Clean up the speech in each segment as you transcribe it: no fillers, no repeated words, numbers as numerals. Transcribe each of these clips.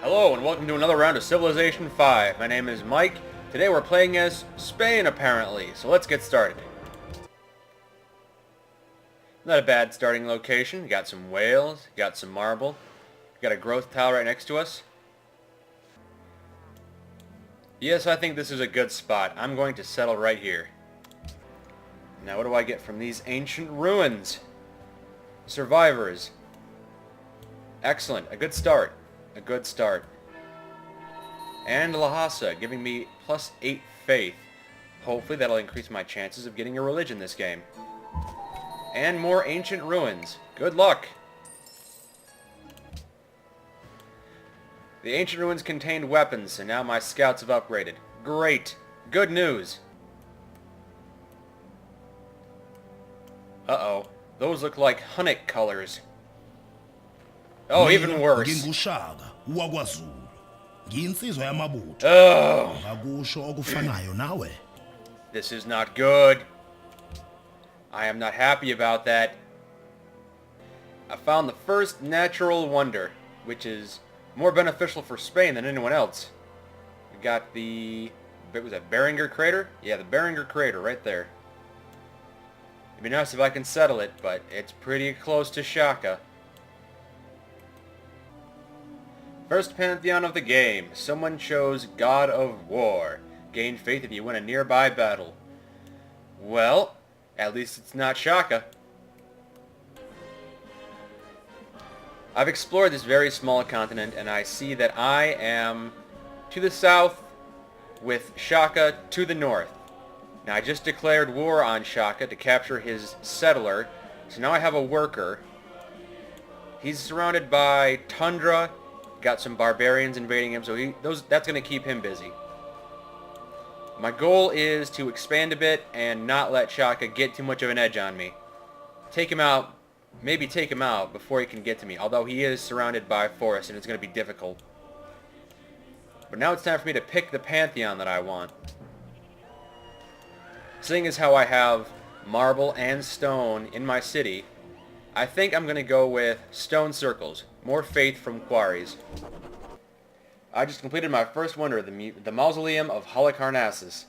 Hello and welcome to another round of Civilization 5. My name is Mike. Today we're playing as Spain apparently, so let's get started. Not a bad starting location. Got some whales, got some marble, got a growth tile right next to us. Yes, I think this is a good spot. I'm going to settle right here. Now what do I get from these ancient ruins? Survivors. Excellent. A good start. A good start. And Lhasa, giving me +8 faith. Hopefully that'll increase my chances of getting a religion this game. And more ancient ruins. Good luck! The ancient ruins contained weapons, and now my scouts have upgraded. Great! Good news! Uh-oh. Those look like Hunnic colors. Oh, even worse. Shaka wakwazulu. Nginsizwa yamabutho. Oh! Akusho okufanayo nawe. This is not good. I am not happy about that. I found the first natural wonder, which is more beneficial for Spain than anyone else. We got the... was that Beringer Crater? Yeah, the Beringer Crater right there. It'd be nice if I can settle it, but it's pretty close to Shaka. First pantheon of the game. Someone chose God of War. Gain faith if you win a nearby battle. Well, at least it's not Shaka. I've explored this very small continent and I see that I am to the south with Shaka to the north. Now I just declared war on Shaka to capture his settler, so now I have a worker. He's surrounded by tundra. Got some barbarians invading him, so that's going to keep him busy. My goal is to expand a bit and not let Shaka get too much of an edge on me. Take him out, maybe take him out before he can get to me, although he is surrounded by forest and it's going to be difficult. But now it's time for me to pick the pantheon that I want. Seeing as how I have marble and stone in my city, I think I'm going to go with stone circles. More faith from quarries. I just completed my first wonder, the Mausoleum of Halicarnassus.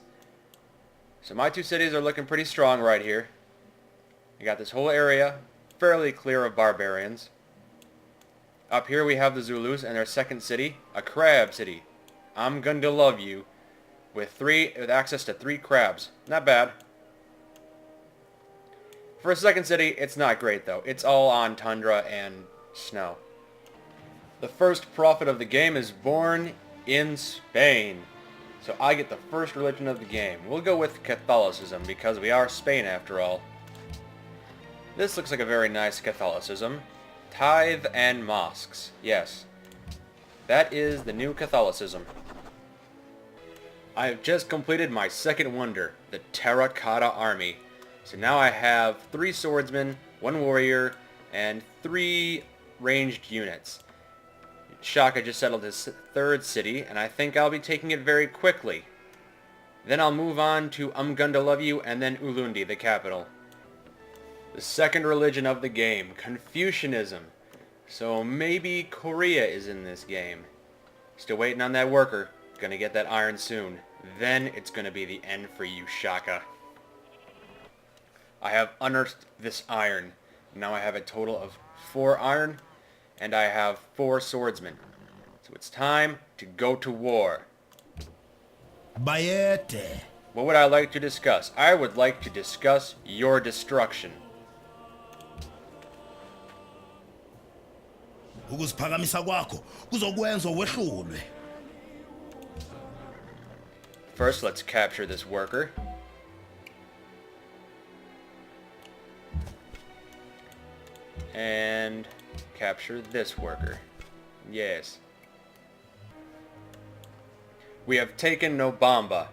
So my two cities are looking pretty strong right here. You got this whole area fairly clear of barbarians. Up here we have the Zulus and their second city, a crab city. I'm going to love you. With access to 3 crabs. Not bad. For a second city, it's not great though. It's all on tundra and snow. The first prophet of the game is born in Spain. So I get the first religion of the game. We'll go with Catholicism because we are Spain after all. This looks like a very nice Catholicism. Tithe and mosques. Yes. That is the new Catholicism. I have just completed my second wonder, the Terracotta Army. So now I have 3 swordsmen, 1 warrior, and 3 ranged units. Shaka just settled his 3rd city, and I think I'll be taking it very quickly. Then I'll move on to Umgundalavu and then Ulundi, the capital. The second religion of the game, Confucianism. So maybe Korea is in this game. Still waiting on that worker. Gonna get that iron soon. Then it's gonna be the end for you, Shaka. I have unearthed this iron. Now I have a total of 4 iron, and I have 4 swordsmen. So it's time to go to war. Bayete. What would I like to discuss? I would like to discuss your destruction. Ukuziphakamisa kwakho kuzokwenza wehlulwe. First, let's capture this worker. And capture this worker. Yes. We have taken Nobamba.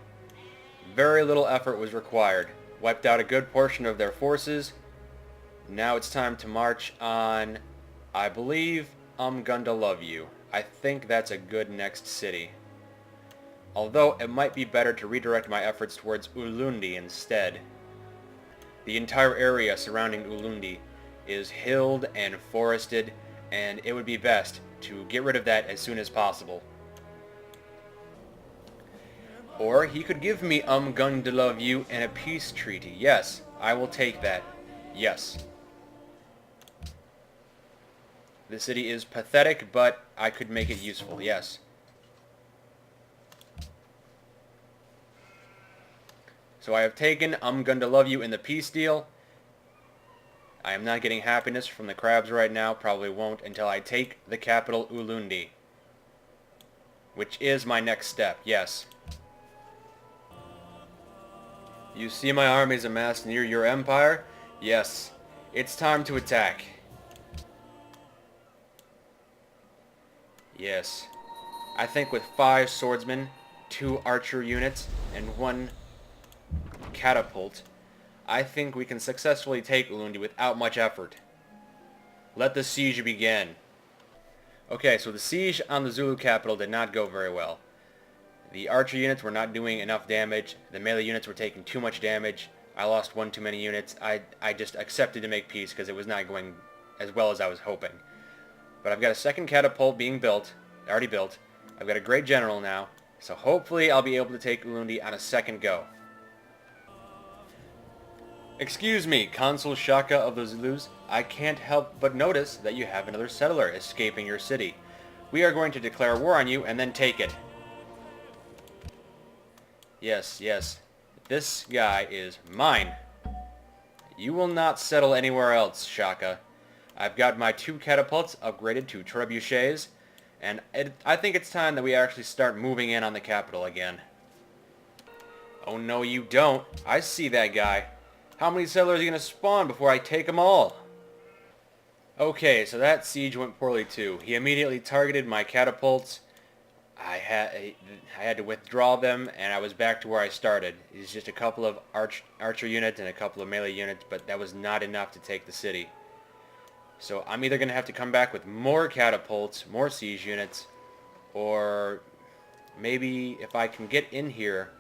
Very little effort was required. Wiped out a good portion of their forces. Now it's time to march on, I believe, Umgundalavu. I think that's a good next city. Although it might be better to redirect my efforts towards Ulundi instead. The entire area surrounding Ulundi is hilled and forested and it would be best to get rid of that as soon as possible. Or he could give me going to love you and a peace treaty. Yes, I will take that. Yes. The city is pathetic, but I could make it useful. Yes. So I have taken going to love you in the peace deal. I am not getting happiness from the crabs right now. Probably won't until I take the capital Ulundi, which is my next step. Yes. You see my armies amassed near your empire? Yes. It's time to attack. Yes. I think with 5 swordsmen, 2 archer units, and 1 catapult, I think we can successfully take Ulundi without much effort. Let the siege begin. Okay, so the siege on the Zulu capital did not go very well. The archer units were not doing enough damage. The melee units were taking too much damage. I lost 1 too many units. I just accepted to make peace because it was not going as well as I was hoping. But I've got a second catapult being built, already built. I've got a great general now, so hopefully I'll be able to take Ulundi on a second go. Excuse me, Consul Shaka of the Zulus. I can't help but notice that you have another settler escaping your city. We are going to declare war on you and then take it. Yes, yes. This guy is mine. You will not settle anywhere else, Shaka. I've got my 2 catapults upgraded to trebuchets, and I think it's time that we actually start moving in on the capital again. Oh no, you don't. I see that guy. How many settlers are you going to spawn before I take them all? Okay, so that siege went poorly too. He immediately targeted my catapults. I had to withdraw them, and I was back to where I started. It's just a couple of archer units and a couple of melee units, but that was not enough to take the city. So I'm either going to have to come back with more catapults, more siege units, or maybe if I can get in here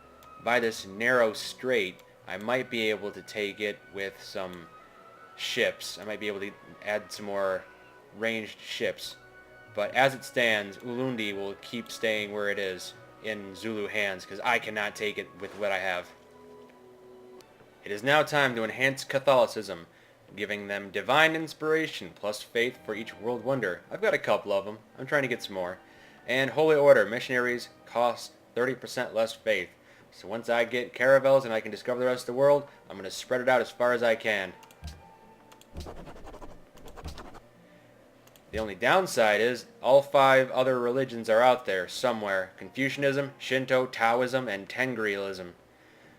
by this narrow strait, I might be able to take it with some ships. I might be able to add some more ranged ships. But as it stands, Ulundi will keep staying where it is in Zulu hands because I cannot take it with what I have. It is now time to enhance Catholicism, giving them divine inspiration plus faith for each world wonder. I've got a couple of them. I'm trying to get some more. And Holy Order missionaries cost 30% less faith. So once I get caravels and I can discover the rest of the world, I'm going to spread it out as far as I can. The only downside is all 5 other religions are out there somewhere. Confucianism, Shinto, Taoism, and Tengriism.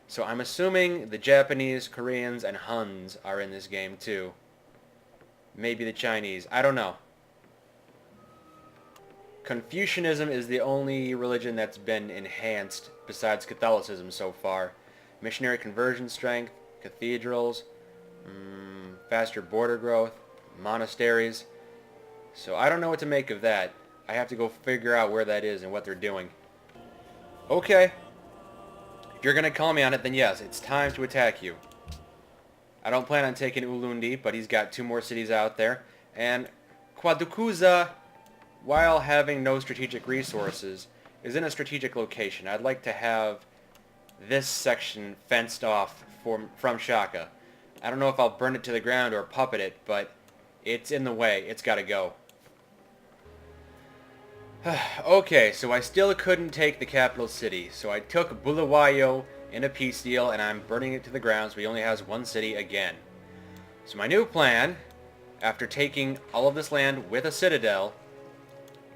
So I'm assuming the Japanese, Koreans, and Huns are in this game too. Maybe the Chinese. I don't know. Confucianism is the only religion that's been enhanced besides Catholicism so far. Missionary conversion strength, cathedrals, faster border growth, monasteries. So I don't know what to make of that. I have to go figure out where that is and what they're doing. Okay. If you're going to call me on it, then yes, it's time to attack you. I don't plan on taking Ulundi, but he's got 2 more cities out there. And Kwadukuza, while having no strategic resources, is in a strategic location. I'd like to have this section fenced off from Shaka. I don't know if I'll burn it to the ground or puppet it, but it's in the way. It's got to go. Okay, so I still couldn't take the capital city, so I took Bulawayo in a peace deal, and I'm burning it to the ground, so he only has 1 city again. So my new plan, after taking all of this land with a citadel,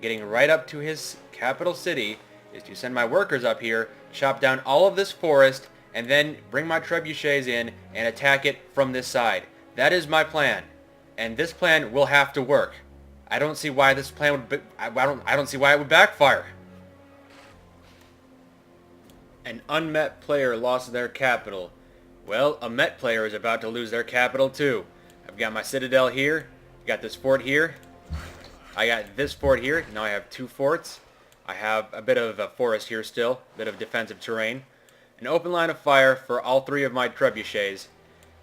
getting right up to his capital city, is to send my workers up here, chop down all of this forest, and then bring my trebuchets in and attack it from this side. That is my plan, and this plan will have to work. I don't see why this plan would. I don't see why it would backfire. An unmet player lost their capital. Well, a met player is about to lose their capital too. I've got my citadel here. Got this fort here. I got this fort here. Now I have 2 forts. I have a bit of a forest here still. A bit of defensive terrain. An open line of fire for all 3 of my trebuchets.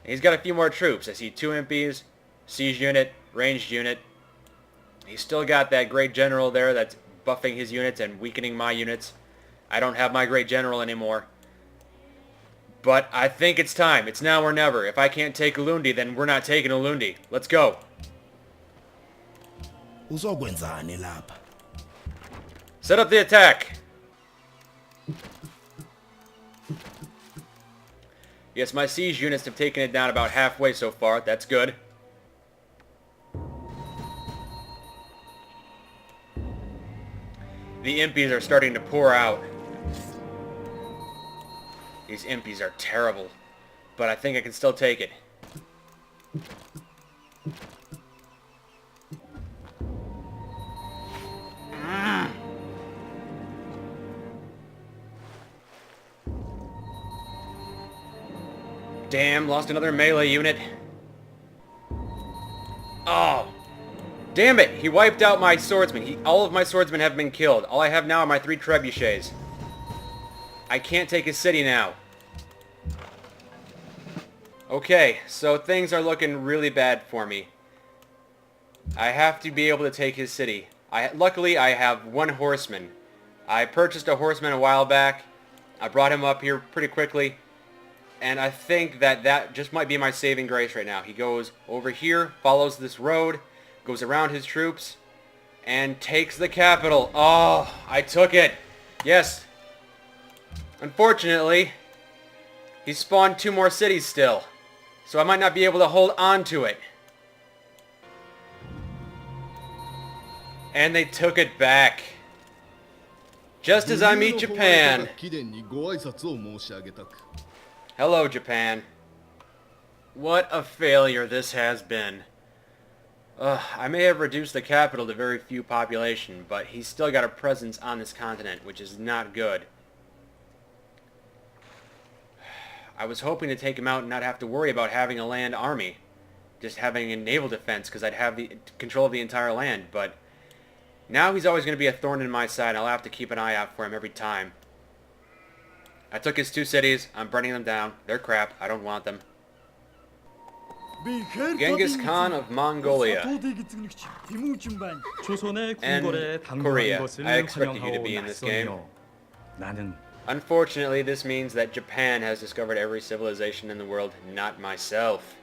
And he's got a few more troops. I see 2 MPs, siege unit, ranged unit. He's still got that great general there that's buffing his units and weakening my units. I don't have my great general anymore. But I think it's time. It's now or never. If I can't take Ulundi, then we're not taking Ulundi. Let's go. Uzokwenzani lapha? Set up the attack. Yes, my siege units have taken it down about halfway so far. That's good. The impies are starting to pour out. These impies are terrible, but I think I can still take it. Damn, lost another melee unit. Oh. Damn it! He wiped out my swordsmen. All of my swordsmen have been killed. All I have now are my 3 trebuchets. I can't take his city now. Okay, so things are looking really bad for me. I have to be able to take his city. Luckily, I have 1 horseman. I purchased a horseman a while back. I brought him up here pretty quickly. And I think that just might be my saving grace right now. He goes over here, follows this road, goes around his troops, and takes the capital. Oh, I took it. Yes. Unfortunately, he spawned 2 more cities still. So I might not be able to hold on to it. And they took it back. Just as I meet Japan. Hello, Japan. What a failure this has been. I may have reduced the capital to very few population, but he's still got a presence on this continent, which is not good. I was hoping to take him out and not have to worry about having a land army. Just having a naval defense, because I'd have the control of the entire land, but now he's always going to be a thorn in my side. I'll have to keep an eye out for him every time. I took his 2 cities. I'm burning them down. They're crap. I don't want them. Genghis Khan of Mongolia and Korea. I expected you to be in this game. Unfortunately, this means that Japan has discovered every civilization in the world, not myself.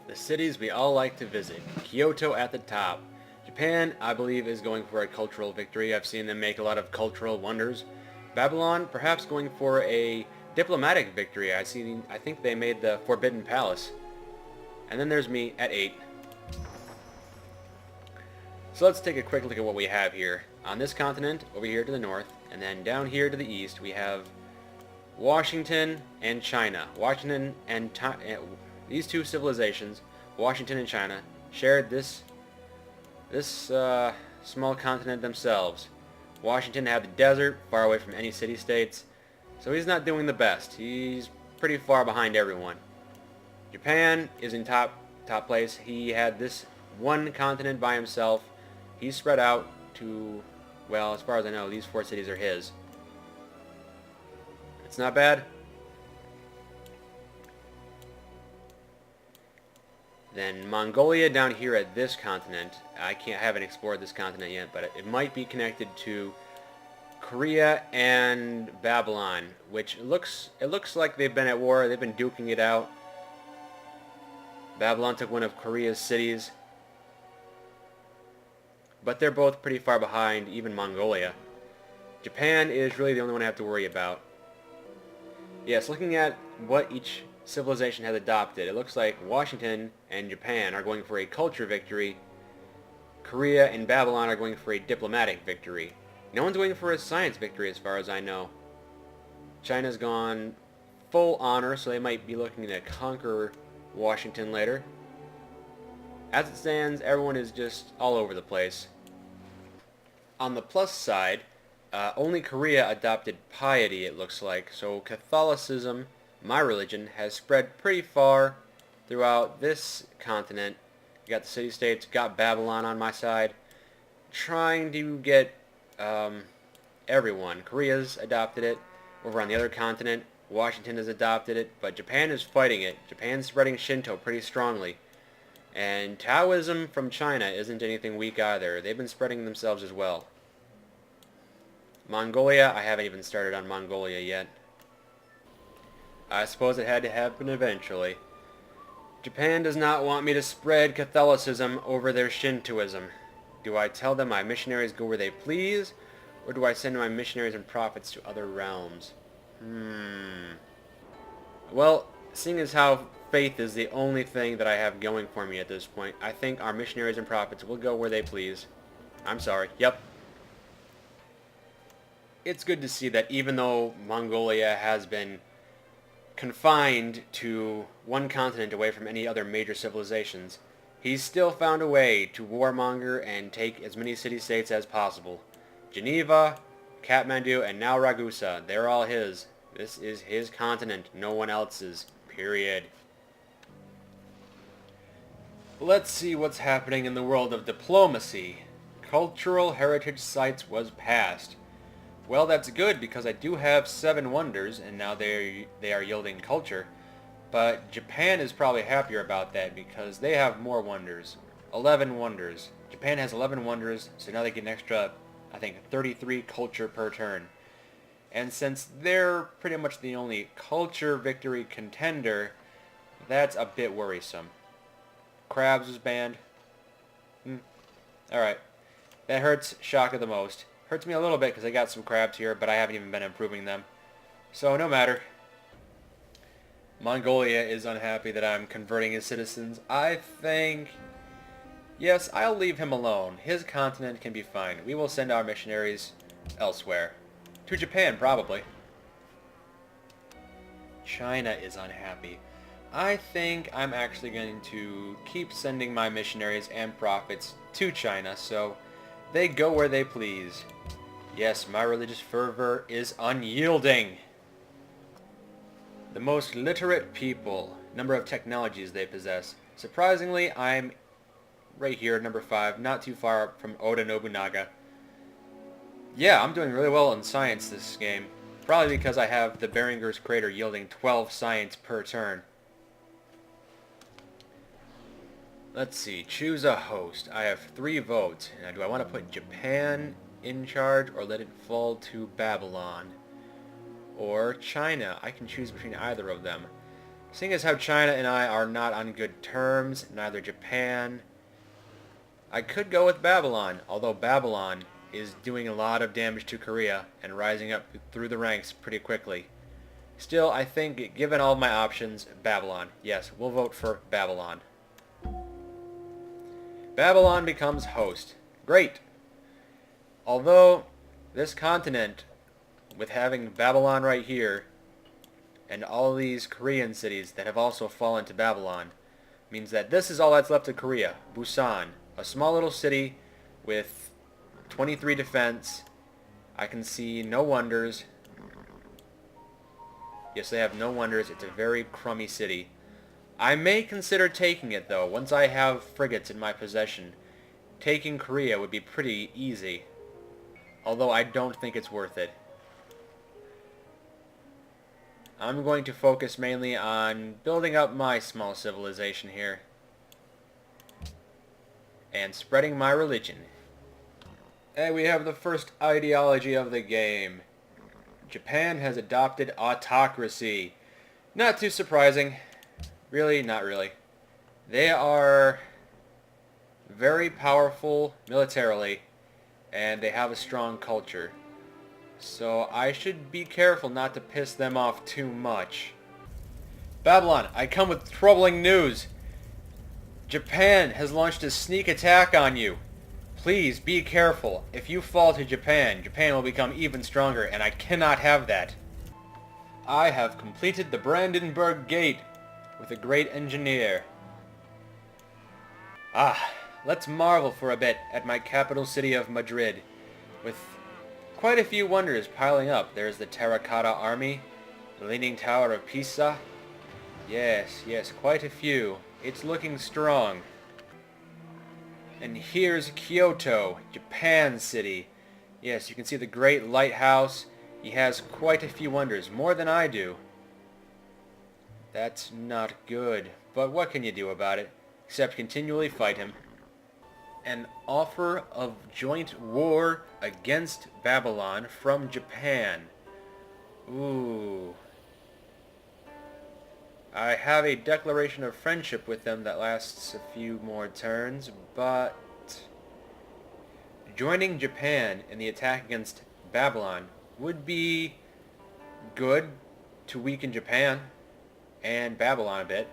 The cities we all like to visit. Kyoto at the top. Japan, I believe, is going for a cultural victory. I've seen them make a lot of cultural wonders. Babylon, perhaps going for a diplomatic victory. I think they made the Forbidden Palace. And then there's me at 8. So let's take a quick look at what we have here. On this continent, over here to the north, and then down here to the east, we have Washington and China. Washington and these 2 civilizations, Washington and China, shared this small continent themselves. Washington had the desert, far away from any city-states, so he's not doing the best. He's pretty far behind everyone. Japan is in top place. He had this 1 continent by himself. He's spread out to, well, as far as I know, these 4 cities are his. It's not bad. Then Mongolia down here at this continent. I haven't explored this continent yet, but it might be connected to Korea and Babylon, which it looks like they've been at war. They've been duking it out. Babylon took one of Korea's cities, but they're both pretty far behind, even Mongolia. Japan is really the only one I have to worry about. Yes, looking at what each civilization has adopted, it looks like Washington and Japan are going for a culture victory. Korea and Babylon are going for a diplomatic victory. No one's going for a science victory as far as I know. China's gone full honor, so they might be looking to conquer Washington later. As it stands, everyone is just all over the place. On the plus side, only Korea adopted piety, it looks like, so Catholicism, my religion, has spread pretty far throughout this continent. You got the city-states, got Babylon on my side, trying to get everyone. Korea's adopted it. Over on the other continent, Washington has adopted it, but Japan is fighting it. Japan's spreading Shinto pretty strongly. And Taoism from China isn't anything weak either. They've been spreading themselves as well. Mongolia, I haven't even started on Mongolia yet. I suppose it had to happen eventually. Japan does not want me to spread Catholicism over their Shintoism. Do I tell them my missionaries go where they please, or do I send my missionaries and prophets to other realms? Well, seeing as how faith is the only thing that I have going for me at this point, I think our missionaries and prophets will go where they please. I'm sorry. Yep. It's good to see that even though Mongolia has been confined to one continent away from any other major civilizations, he's still found a way to warmonger and take as many city-states as possible. Geneva, Kathmandu, and now Ragusa, they're all his. This is his continent, no one else's. Period. Let's see what's happening in the world of diplomacy. Cultural heritage sites was passed. Well, that's good because I do have 7 wonders, and now they are yielding culture. But Japan is probably happier about that because they have more wonders. 11 wonders. Japan has 11 wonders, so now they get an extra, I think, 33 culture per turn. And since they're pretty much the only culture victory contender, that's a bit worrisome. Crabs was banned. Alright. That hurts Shaka the most. Hurts me a little bit because I got some crabs here, but I haven't even been improving them. So no matter. Mongolia is unhappy that I'm converting his citizens. I think... Yes, I'll leave him alone. His continent can be fine. We will send our missionaries elsewhere. To Japan, probably. China is unhappy. I think I'm actually going to keep sending my missionaries and prophets to China, so they go where they please. Yes, my religious fervor is unyielding. The most literate people, number of technologies they possess. Surprisingly, I'm right here, number 5, not too far from Oda Nobunaga. Yeah, I'm doing really well in science this game. Probably because I have the Behringer's Crater yielding 12 science per turn. Let's see, choose a host. I have 3 votes. Now, do I want to put Japan in charge or let it fall to Babylon? Or China? I can choose between either of them. Seeing as how China and I are not on good terms, neither Japan, I could go with Babylon, although Babylon is doing a lot of damage to Korea and rising up through the ranks pretty quickly. Still, I think, given all my options, Babylon. Yes, we'll vote for Babylon. Babylon becomes host. Great! Although, this continent, with having Babylon right here, and all these Korean cities that have also fallen to Babylon, means that this is all that's left of Korea. Busan, a small little city with 23 defense. I can see no wonders. Yes, they have no wonders. It's a very crummy city. I may consider taking it, though, once I have frigates in my possession. Taking Korea would be pretty easy, although I don't think it's worth it. I'm going to focus mainly on building up my small civilization here and spreading my religion. And we have the first ideology of the game. Japan has adopted autocracy. Not too surprising. Really, not really. They are very powerful militarily, and they have a strong culture. So I should be careful not to piss them off too much. Babylon, I come with troubling news. Japan has launched a sneak attack on you. Please be careful. If you fall to Japan, Japan will become even stronger, and I cannot have that. I have completed the Brandenburg Gate with a great engineer. Let's marvel for a bit at my capital city of Madrid, with quite a few wonders piling up. There's the Terracotta Army, the Leaning Tower of Pisa. Yes, quite a few. It's looking strong. And here's Kyoto, Japan city. Yes, you can see the great lighthouse. He has quite a few wonders, more than I do. That's not good, but what can you do about it? except continually fight him. An offer of joint war against Babylon from Japan. Ooh. I have a declaration of friendship with them that lasts a few more turns, but joining Japan in the attack against Babylon would be good to weaken Japan and Babylon a bit.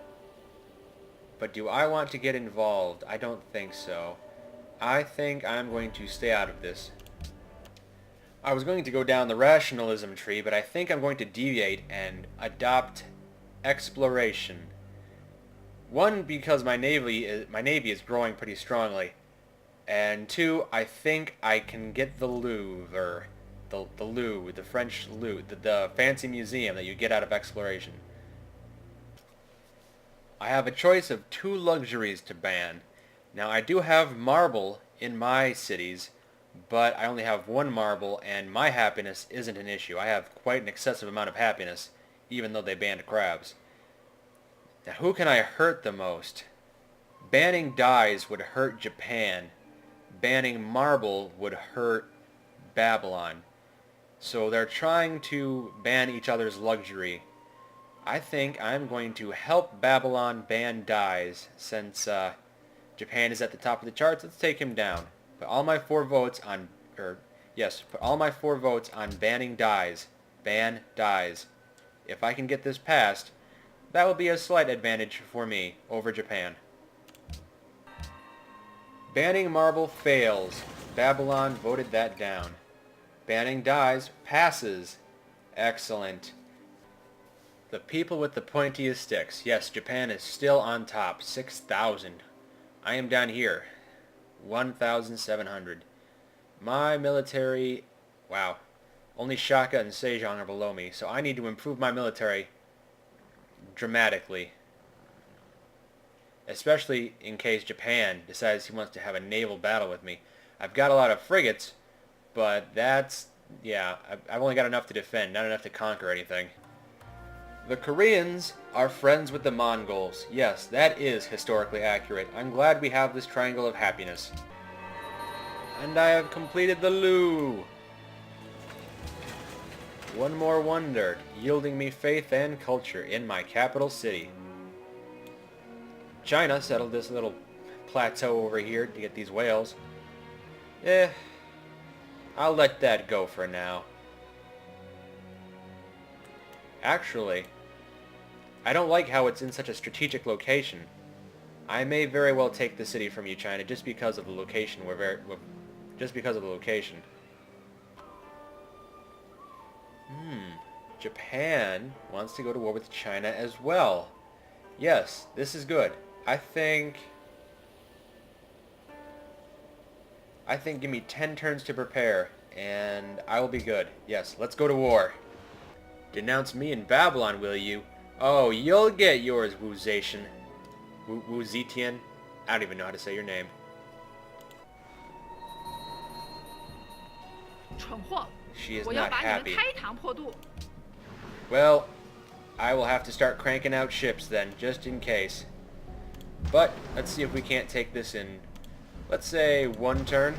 But do I want to get involved? I don't think so. I think I'm going to stay out of this. I was going to go down the rationalism tree, but I think I'm going to deviate and adopt exploration. One, because my navy is growing pretty strongly. And two, I think I can get the Louvre, the Louvre, the French Louvre, the fancy museum that you get out of exploration. I have a choice of 2 luxuries to ban. Now I do have marble in my cities, but I only have 1 marble and my happiness isn't an issue. I have quite an excessive amount of happiness, even though they banned crabs. Now who can I hurt the most? Banning dyes would hurt Japan. Banning marble would hurt Babylon. So they're trying to ban each other's luxury. I think I'm going to help Babylon ban dyes since Japan is at the top of the charts. Let's take him down. Put all my 4 votes on, put all my 4 votes on banning dyes. Ban dyes. If I can get this passed, that will be a slight advantage for me over Japan. Banning marble fails. Babylon voted that down. Banning dyes passes. Excellent. The people with the pointiest sticks. Yes, Japan is still on top. 6,000. I am down here. 1,700. My military... Wow. Only Shaka and Sejong are below me, so I need to improve my military dramatically. Especially in case Japan decides he wants to have a naval battle with me. I've got a lot of frigates, but that's... yeah, I've only got enough to defend, not enough to conquer anything. The Koreans are friends with the Mongols. Yes, that is historically accurate. I'm glad we have this triangle of happiness. And I have completed the Lu. One more wonder, yielding me faith and culture in my capital city. China settled this little plateau over here to get these whales. I'll let that go for now. Actually, I don't like how it's in such a strategic location. I may very well take the city from you, China, just because of the location. Just because of the location. Japan wants to go to war with China as well. Yes, this is good. I think give me 10 turns to prepare, and I will be good. Yes, let's go to war. Denounce me in Babylon, will you? Oh, you'll get yours, Wu Zetian. Wu Zetian? I don't even know how to say your name. She is not happy. Well, I will have to start cranking out ships then, just in case. But, let's see if we can't take this in, let's say, 1 turn.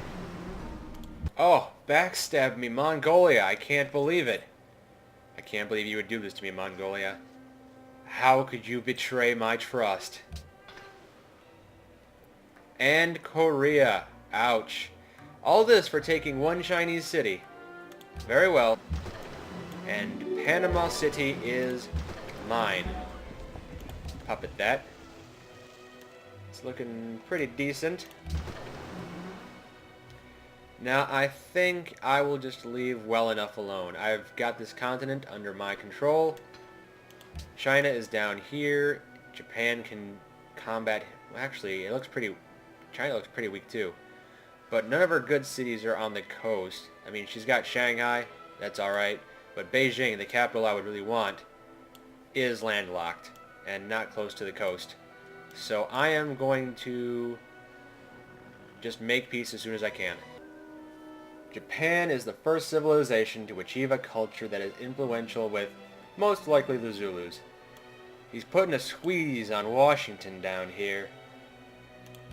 Oh, backstab me, Mongolia. I can't believe it. I can't believe you would do this to me, Mongolia. How could you betray my trust? And Korea. Ouch. All this for taking 1 Chinese city. Very well. And Panama City is mine. Puppet that. It's looking pretty decent. Now I think I will just leave well enough alone. I've got this continent under my control. China is down here. Japan can combat... Well, actually, China looks pretty weak too. But none of her good cities are on the coast. I mean, she's got Shanghai. That's alright. But Beijing, the capital I would really want, is landlocked and not close to the coast. So I am going to just make peace as soon as I can. Japan is the first civilization to achieve a culture that is influential with most likely the Zulus. He's putting a squeeze on Washington down here.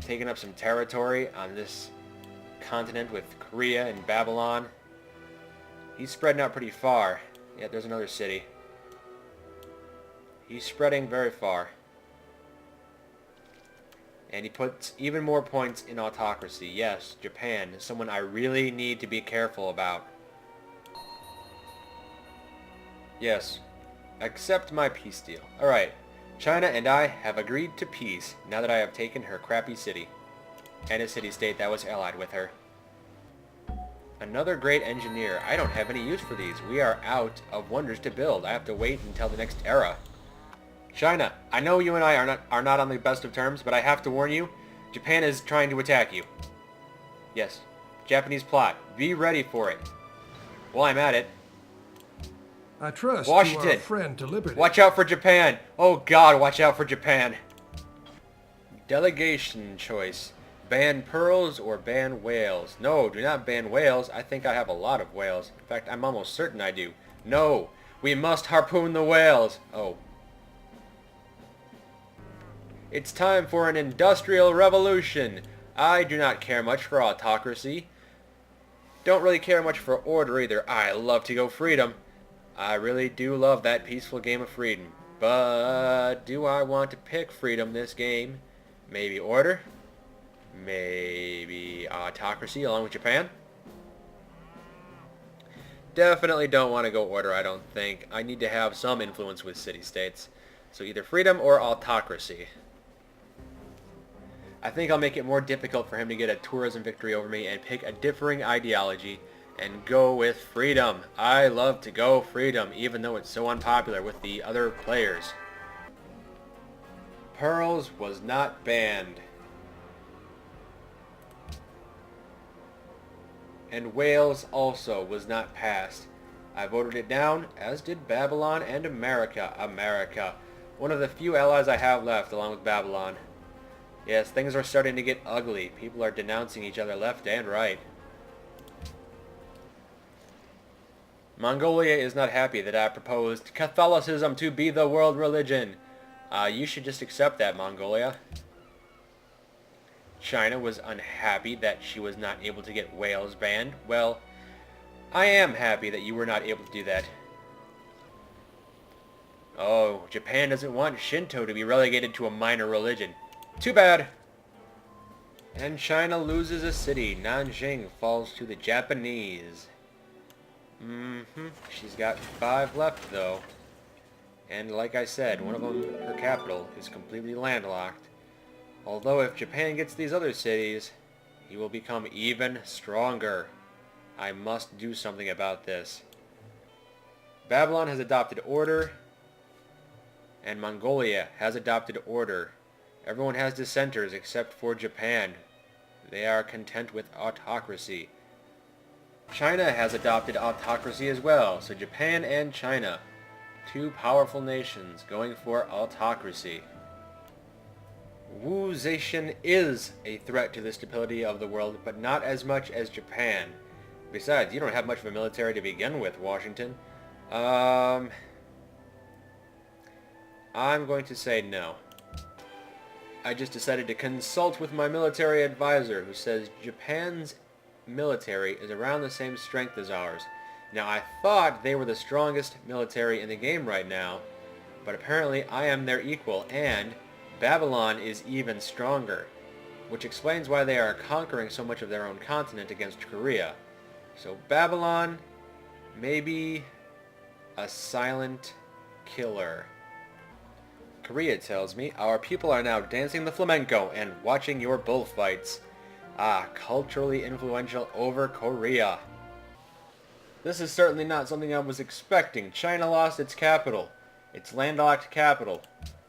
taking up some territory on this continent with Korea and Babylon. He's spreading out pretty far. Yeah, there's another city. He's spreading very far. And he puts even more points in autocracy. Yes, Japan is someone I really need to be careful about. Yes, accept my peace deal. Alright, China and I have agreed to peace now that I have taken her crappy city. And a city-state that was allied with her. Another great engineer. I don't have any use for these. We are out of wonders to build. I have to wait until the next era. China, I know you and I are not on the best of terms, but I have to warn you, Japan is trying to attack you. Yes, Japanese plot. Be ready for it. While I'm at it, I trust Washington, you are a friend to liberty. watch out for Japan. Oh God, watch out for Japan. Delegation choice. Ban pearls or ban whales? No, do not ban whales. I think I have a lot of whales. In fact, I'm almost certain I do. No, we must harpoon the whales. Oh. It's time for an industrial revolution. I do not care much for autocracy. Don't really care much for order either. I love to go freedom. I really do love that peaceful game of freedom. But do I want to pick freedom this game? Maybe order? Maybe autocracy along with Japan? Definitely don't want to go order, I don't think. I need to have some influence with city-states. So either freedom or autocracy. I think I'll make it more difficult for him to get a tourism victory over me and pick a differing ideology and go with freedom. I love to go freedom, even though it's so unpopular with the other players. Pearls was not banned. And Wales also was not passed. I voted it down, as did Babylon and America. America. One of the few allies I have left, along with Babylon. Yes, things are starting to get ugly. People are denouncing each other left and right. Mongolia is not happy that I proposed Catholicism to be the world religion. You should just accept that, Mongolia. China was unhappy that she was not able to get whales banned. Well, I am happy that you were not able to do that. Oh, Japan doesn't want Shinto to be relegated to a minor religion. Too bad. And China loses a city. Nanjing falls to the Japanese. She's got 5 left, though. And like I said, one of them, her capital, is completely landlocked. Although if Japan gets these other cities, he will become even stronger. I must do something about this. Babylon has adopted order, and Mongolia has adopted order. Everyone has dissenters except for Japan. They are content with autocracy. China has adopted autocracy as well, so Japan and China, 2 powerful nations going for autocracy. Wu-zation is a threat to the stability of the world, but not as much as Japan. Besides, you don't have much of a military to begin with, Washington. I'm going to say no. I just decided to consult with my military advisor, who says Japan's military is around the same strength as ours. Now, I thought they were the strongest military in the game right now, but apparently I am their equal, and Babylon is even stronger, which explains why they are conquering so much of their own continent against Korea. So Babylon, maybe a silent killer. Korea tells me our people are now dancing the flamenco and watching your bullfights. Ah, culturally influential over Korea. This is certainly not something I was expecting. China lost its capital, its landlocked capital,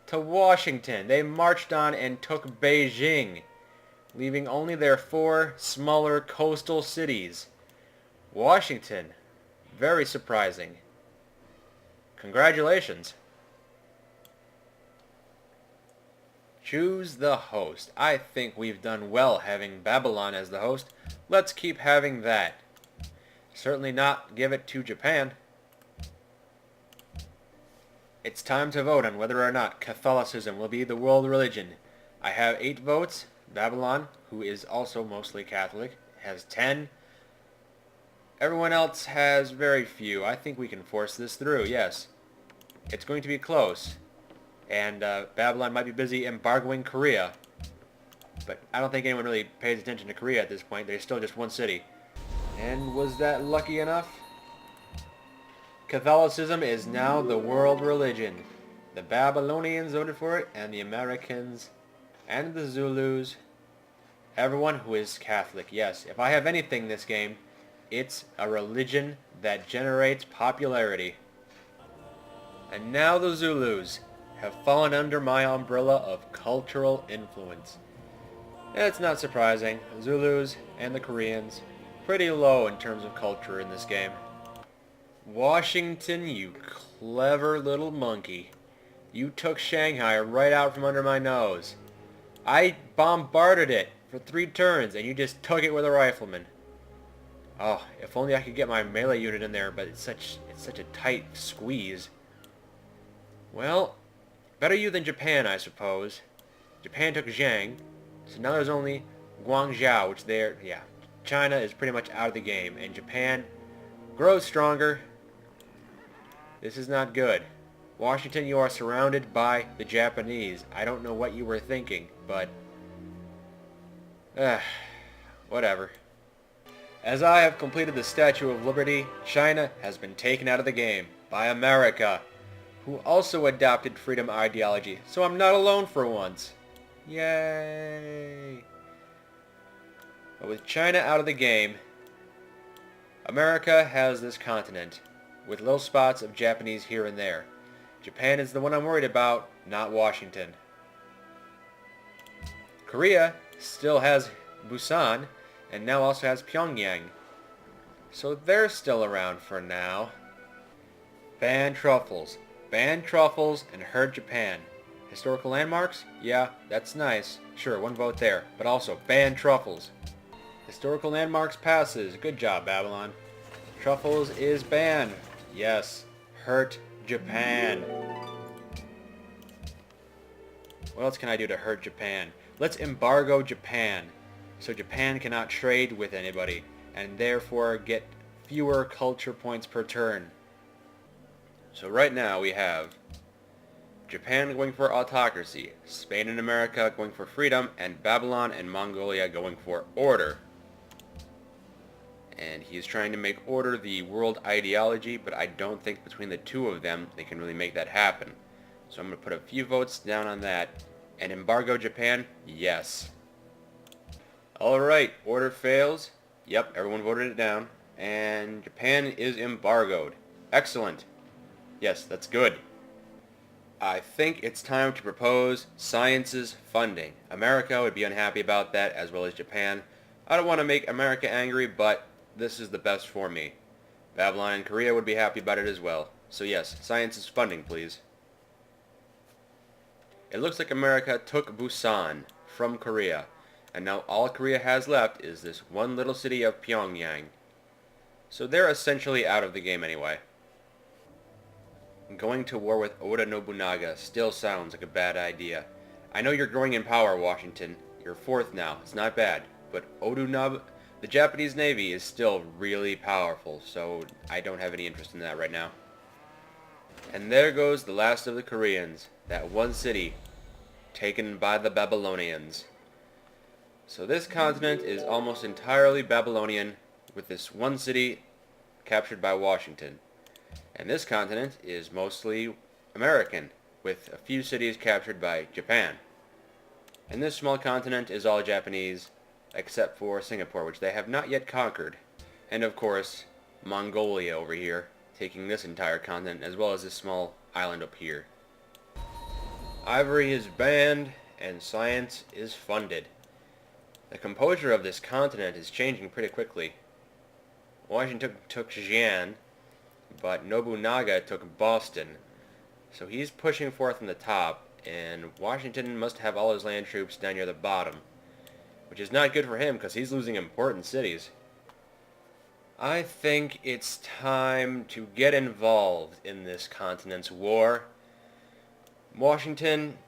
to Washington. They marched on and took Beijing, leaving only their 4 smaller coastal cities. Washington, very surprising. Congratulations. Choose the host. I think we've done well having Babylon as the host. Let's keep having that. Certainly not give it to Japan. It's time to vote on whether or not Catholicism will be the world religion. I have 8 votes. Babylon, who is also mostly Catholic, has 10. Everyone else has very few. I think we can force this through, yes. It's going to be close. And Babylon might be busy embargoing Korea. But I don't think anyone really pays attention to Korea at this point. They're still just one city. And was that lucky enough? Catholicism is now the world religion. The Babylonians voted for it, and the Americans, and the Zulus. Everyone who is Catholic. Yes, if I have anything in this game, it's a religion that generates popularity. And now the Zulus have fallen under my umbrella of cultural influence. It's not surprising. The Zulus and the Koreans, pretty low in terms of culture in this game. Washington, you clever little monkey. You took Shanghai right out from under my nose. I bombarded it for 3 turns, and you just took it with a rifleman. Oh, if only I could get my melee unit in there, but it's such a tight squeeze. Well, better you than Japan, I suppose. Japan took Zhang, so now there's only Guangzhou, which China is pretty much out of the game, and Japan grows stronger. This is not good. Washington, you are surrounded by the Japanese. I don't know what you were thinking, but whatever. As I have completed the Statue of Liberty, China has been taken out of the game by America, who also adopted freedom ideology, so I'm not alone for once. Yay! But with China out of the game, America has this continent, with little spots of Japanese here and there. Japan is the one I'm worried about, not Washington. Korea still has Busan, and now also has Pyongyang. So they're still around for now. Ban truffles. Ban truffles and hurt Japan. Historical landmarks? Yeah, that's nice. Sure, 1 vote there. But also, ban truffles. Historical landmarks passes. Good job, Babylon. Truffles is banned. Yes. Hurt Japan. What else can I do to hurt Japan? Let's embargo Japan, so Japan cannot trade with anybody, and therefore get fewer culture points per turn. So right now we have Japan going for autocracy, Spain and America going for freedom, and Babylon and Mongolia going for order. And he's trying to make order the world ideology, but I don't think between the two of them they can really make that happen. So I'm going to put a few votes down on that. And embargo Japan? Yes. Alright, order fails. Yep, everyone voted it down. And Japan is embargoed. Excellent. Yes, that's good. I think it's time to propose science's funding. America would be unhappy about that, as well as Japan. I don't want to make America angry, but this is the best for me. Babylon and Korea would be happy about it as well. So yes, science's funding, please. It looks like America took Busan from Korea, and now all Korea has left is this one little city of Pyongyang. So they're essentially out of the game anyway. Going to war with Oda Nobunaga still sounds like a bad idea. I know you're growing in power, Washington. You're 4th now. It's not bad. But the Japanese Navy is still really powerful, so I don't have any interest in that right now. And there goes the last of the Koreans. That one city taken by the Babylonians. So this continent is almost entirely Babylonian, with this one city captured by Washington. And this continent is mostly American, with a few cities captured by Japan. And this small continent is all Japanese, except for Singapore, which they have not yet conquered. And of course, Mongolia over here, taking this entire continent, as well as this small island up here. Ivory is banned, and science is funded. The composure of this continent is changing pretty quickly. Washington took Xi'an, but Nobunaga took Boston. So he's pushing forth from the top, and Washington must have all his land troops down near the bottom, which is not good for him because he's losing important cities. I think it's time to get involved in this continent's war. Washington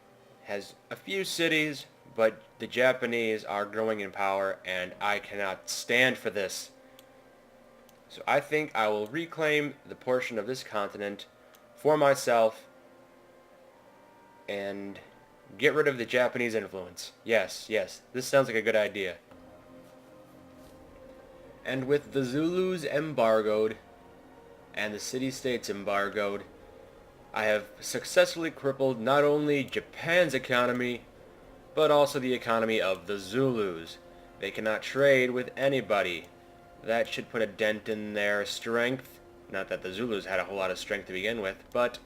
has a few cities, but the Japanese are growing in power, and I cannot stand for this. So I think I will reclaim the portion of this continent for myself and get rid of the Japanese influence. Yes, yes, this sounds like a good idea. And with the Zulus embargoed and the city-states embargoed, I have successfully crippled not only Japan's economy, but also the economy of the Zulus. They cannot trade with anybody. That should put a dent in their strength. Not that the Zulus had a whole lot of strength to begin with, but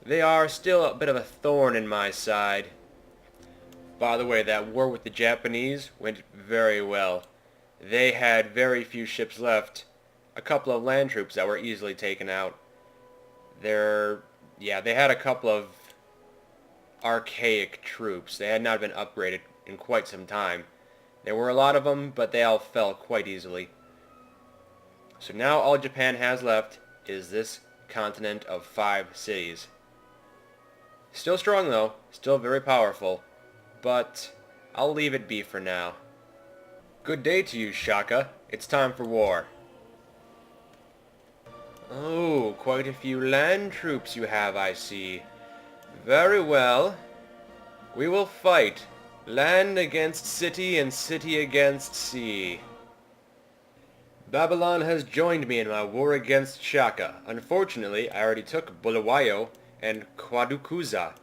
they are still a bit of a thorn in my side. By the way, that war with the Japanese went very well. They had very few ships left. A couple of land troops that were easily taken out. They had a couple of archaic troops. They had not been upgraded in quite some time. There were a lot of them, but they all fell quite easily. So now all Japan has left is this continent of 5 cities. Still strong though, still very powerful, but I'll leave it be for now. Good day to you, Shaka. It's time for war. Oh, quite a few land troops you have, I see. Very well. We will fight. Land against city and city against sea. Babylon has joined me in my war against Shaka. Unfortunately, I already took Bulawayo and Kwadukuza,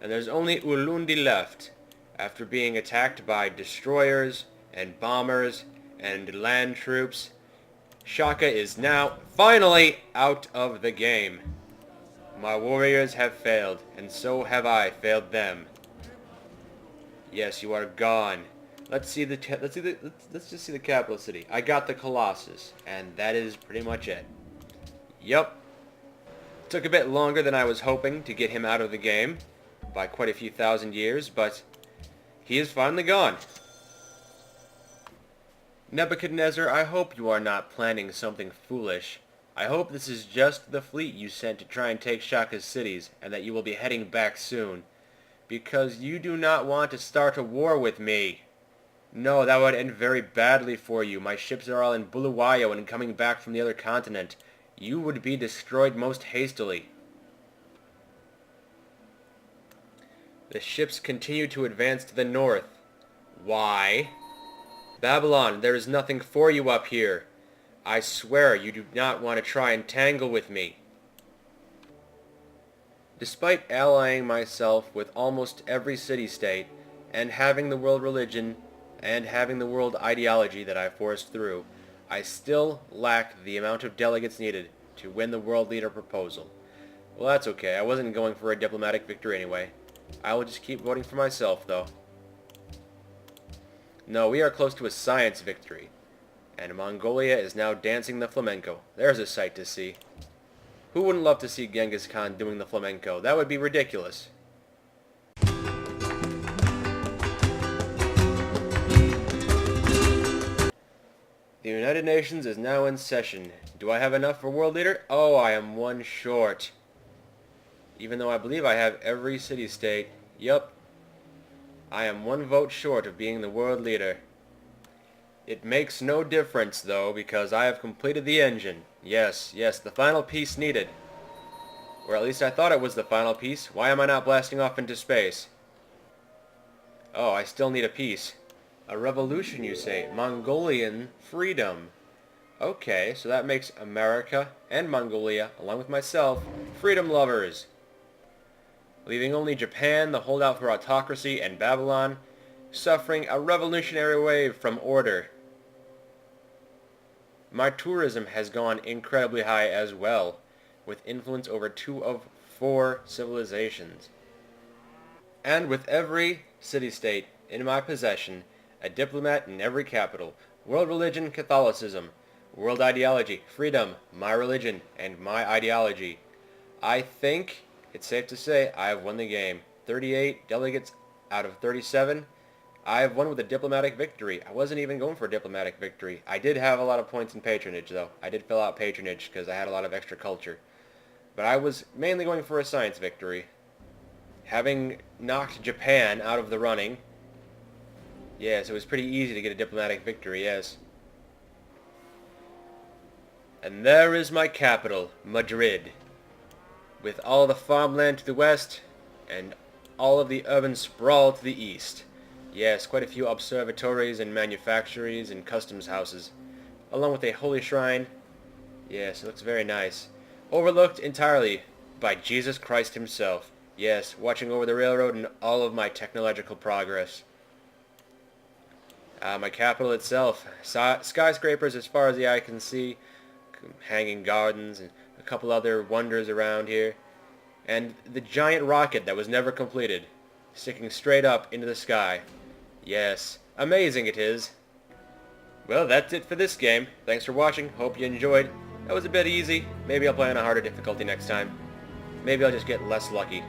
and there's only Ulundi left, after being attacked by destroyers and bombers and land troops. Shaka is now finally out of the game. My warriors have failed, and so have I failed them. Yes, you are gone. Let's just see the capital city. I got the Colossus, and that is pretty much it. Yup. Took a bit longer than I was hoping to get him out of the game, by quite a few thousand years, but he is finally gone. Nebuchadnezzar, I hope you are not planning something foolish. I hope this is just the fleet you sent to try and take Shaka's cities, and that you will be heading back soon. Because you do not want to start a war with me. No, that would end very badly for you. My ships are all in Bulawayo and coming back from the other continent. You would be destroyed most hastily. The ships continue to advance to the north. Why? Babylon, there is nothing for you up here. I swear you do not want to try and tangle with me. Despite allying myself with almost every city-state, and having the world religion, and having the world ideology that I forced through, I still lack the amount of delegates needed to win the world leader proposal. Well, that's okay. I wasn't going for a diplomatic victory anyway. I will just keep voting for myself, though. No, we are close to a science victory. And Mongolia is now dancing the flamenco. There's a sight to see. Who wouldn't love to see Genghis Khan doing the flamenco? That would be ridiculous. The United Nations is now in session. Do I have enough for world leader? Oh, I am one short. Even though I believe I have every city-state. Yup. I am one vote short of being the world leader. It makes no difference, though, because I have completed the engine. Yes, the final piece needed. Or at least I thought it was the final piece. Why am I not blasting off into space? Oh, I still need a piece. A revolution, you say? Mongolian freedom. Okay, so that makes America and Mongolia, along with myself, freedom lovers. Leaving only Japan, the holdout for autocracy, and Babylon, suffering a revolutionary wave from order. My tourism has gone incredibly high as well, with influence over 2 of 4 civilizations. And with every city-state in my possession, a diplomat in every capital, world religion, Catholicism, world ideology, freedom, my religion, and my ideology. I think it's safe to say I have won the game. 38 delegates out of 37. I have won with a diplomatic victory. I wasn't even going for a diplomatic victory. I did have a lot of points in patronage, though. I did fill out patronage because I had a lot of extra culture. But I was mainly going for a science victory. Having knocked Japan out of the running Yes, it was pretty easy to get a diplomatic victory, yes. And there is my capital, Madrid, with all the farmland to the west and all of the urban sprawl to the east. Yes, quite a few observatories and manufactories and customs houses, along with a holy shrine. Yes, it looks very nice. Overlooked entirely by Jesus Christ himself. Yes, watching over the railroad and all of my technological progress. My capital itself. Skyscrapers as far as the eye can see. Hanging gardens and a couple other wonders around here. And the giant rocket that was never completed. Sticking straight up into the sky. Yes, amazing it is. Well, that's it for this game. Thanks for watching. Hope you enjoyed. That was a bit easy. Maybe I'll play on a harder difficulty next time. Maybe I'll just get less lucky.